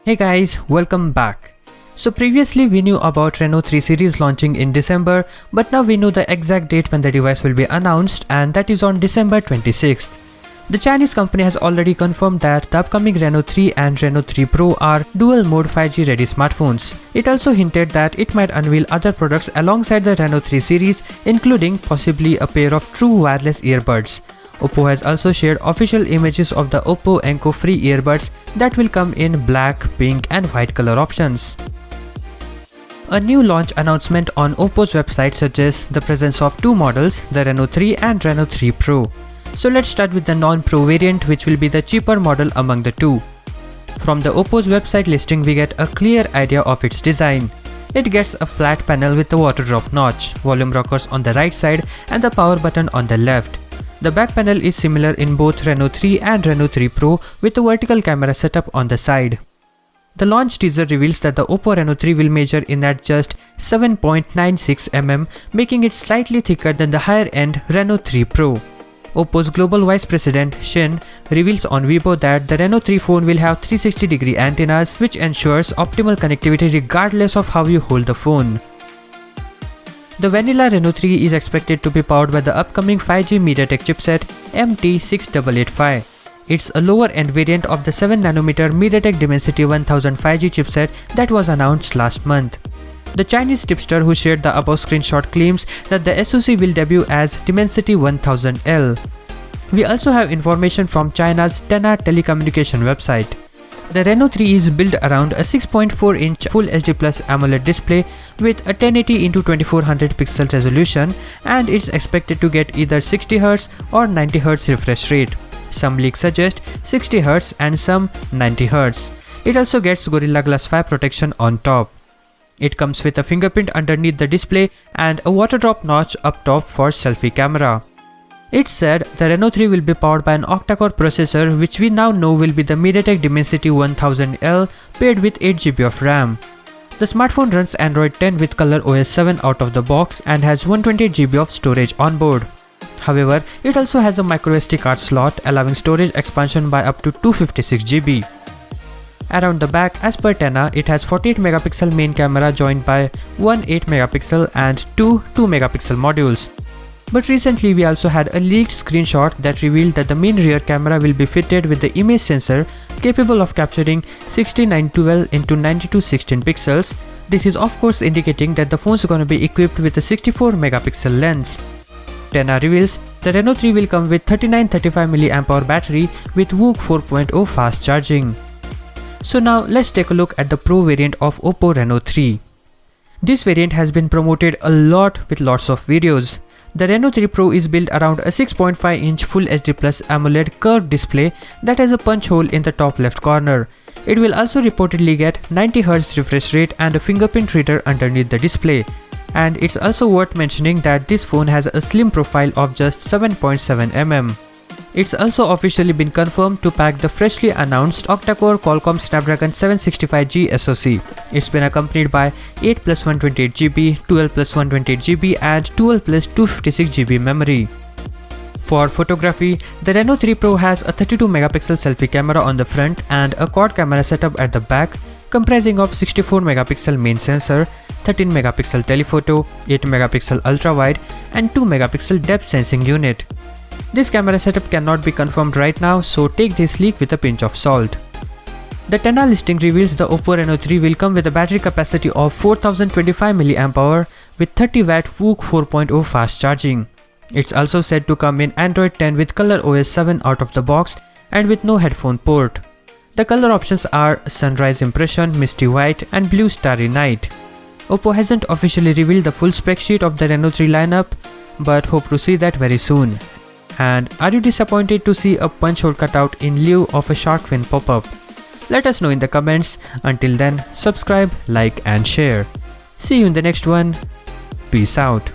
Hey guys, welcome back. So previously we knew about Reno 3 series launching in December, but now we know the exact date when the device will be announced, and that is on December 26th. The Chinese company has already confirmed that the upcoming Reno 3 and Reno 3 Pro are dual-mode 5G ready smartphones. It also hinted that it might unveil other products alongside the Reno 3 series, including possibly a pair of true wireless earbuds. Oppo has also shared official images of the Oppo Enco free earbuds that will come in black, pink and white color options. A new launch announcement on Oppo's website suggests the presence of two models, the Reno 3 and Reno 3 Pro. So let's start with the non-Pro variant, which will be the cheaper model among the two. From the Oppo's website listing we get a clear idea of its design. It gets a flat panel with a water drop notch, volume rockers on the right side and the power button on the left. The back panel is similar in both Reno 3 and Reno 3 Pro with a vertical camera setup on the side. The launch teaser reveals that the Oppo Reno 3 will measure in at just 7.96 mm, making it slightly thicker than the higher-end Reno 3 Pro. Oppo's global vice president Shin reveals on Weibo that the Reno 3 phone will have 360-degree antennas, which ensures optimal connectivity regardless of how you hold the phone. The vanilla Reno 3 is expected to be powered by the upcoming 5G MediaTek chipset MT6885. It's a lower-end variant of the 7nm MediaTek Dimensity 1000 5G chipset that was announced last month. The Chinese tipster who shared the above screenshot claims that the SoC will debut as Dimensity 1000L. We also have information from China's Tena telecommunication website. The Reno 3 is built around a 6.4-inch Full HD Plus AMOLED display with a 1080x2400 pixel resolution, and it's expected to get either 60Hz or 90Hz refresh rate. Some leaks suggest 60Hz and some 90Hz. It also gets Gorilla Glass 5 protection on top. It comes with a fingerprint underneath the display and a water drop notch up top for selfie camera. It's said the Reno 3 will be powered by an octa-core processor, which we now know will be the MediaTek Dimensity 1000L paired with 8GB of RAM. The smartphone runs Android 10 with ColorOS 7 out of the box and has 128GB of storage on board. However, it also has a microSD card slot, allowing storage expansion by up to 256GB. Around the back, as per Tena, it has 48MP main camera joined by one 8MP and two 2MP modules. But recently we also had a leaked screenshot that revealed that the main rear camera will be fitted with the image sensor capable of capturing 6912 into 9216 pixels. This is of course indicating that the phone is gonna be equipped with a 64MP lens. Tena reveals the Reno 3 will come with 3935mAh battery with VOOC 4.0 fast charging. So now let's take a look at the Pro variant of Oppo Reno 3. This variant has been promoted a lot with lots of videos. The Reno 3 Pro is built around a 6.5-inch Full HD Plus AMOLED curved display that has a punch hole in the top left corner. It will also reportedly get 90Hz refresh rate and a fingerprint reader underneath the display. And it's also worth mentioning that this phone has a slim profile of just 7.7mm. It's also officially been confirmed to pack the freshly announced octa-core Qualcomm Snapdragon 765G SoC. It's been accompanied by 8 plus 128GB, 12 plus 128GB and 12 plus 256GB memory. For photography, the Reno 3 Pro has a 32MP selfie camera on the front and a quad camera setup at the back, comprising of 64MP main sensor, 13MP telephoto, 8MP ultra-wide and 2MP depth sensing unit. This camera setup cannot be confirmed right now, so take this leak with a pinch of salt. The Tena listing reveals the Oppo Reno 3 will come with a battery capacity of 4025mAh with 30W VOOC 4.0 fast charging. It's also said to come in Android 10 with ColorOS 7 out of the box and with no headphone port. The color options are Sunrise Impression, Misty White and Blue Starry Night. Oppo hasn't officially revealed the full spec sheet of the Reno 3 lineup, but hope to see that very soon. And are you disappointed to see a punch hole cutout in lieu of a shark fin pop-up? Let us know in the comments. Until then, subscribe, like and share. See you in the next one. Peace out.